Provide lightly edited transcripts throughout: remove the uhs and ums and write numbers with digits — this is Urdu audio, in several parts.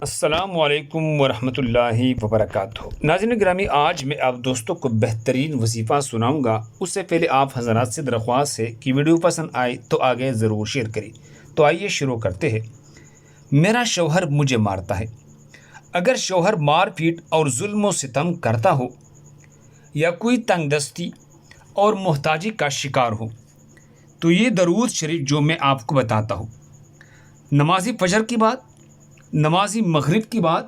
السلام علیکم ورحمۃ اللہ وبرکاتہ۔ ناظرین گرامی، آج میں آپ دوستوں کو بہترین وظیفہ سناؤں گا۔ اس سے پہلے آپ حضرات سے درخواست ہے کہ ویڈیو پسند آئے تو آگے ضرور شیئر کریں۔ تو آئیے شروع کرتے ہیں۔ میرا شوہر مجھے مارتا ہے۔ اگر شوہر مار پیٹ اور ظلم و ستم کرتا ہو یا کوئی تنگ دستی اور محتاجی کا شکار ہو تو یہ درود شریف جو میں آپ کو بتاتا ہوں، نمازی فجر کی بات، نمازی مغرب کی بات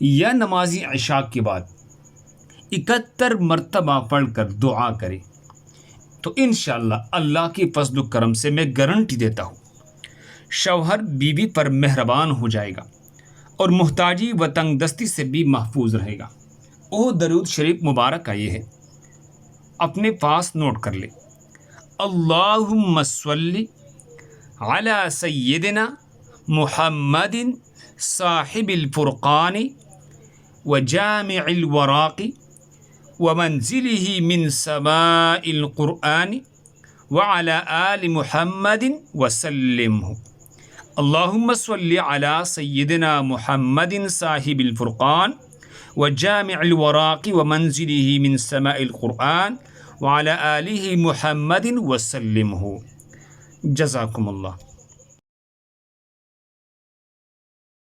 یا نمازی عشاء کی بات 71 مرتبہ پڑھ کر دعا کرے تو انشاءاللہ اللہ کی فضل و کرم سے میں گارنٹی دیتا ہوں شوہر بیوی پر مہربان ہو جائے گا اور محتاجی و تنگ دستی سے بھی محفوظ رہے گا۔ وہ درود شریف مبارک کا یہ ہے، اپنے پاس نوٹ کر لے۔ اللہم صلی علی سیدنا محمد صاحب الفرقان وجامع الوراق ومنزله من سماء القرآن وعلى آل محمد وسلم۔ اللهم صل على سيدنا محمد صاحب الفرقان وجامع الوراق ومنزله من سماء القرآن وعلى آله محمد وسلم۔ جزاكم الله۔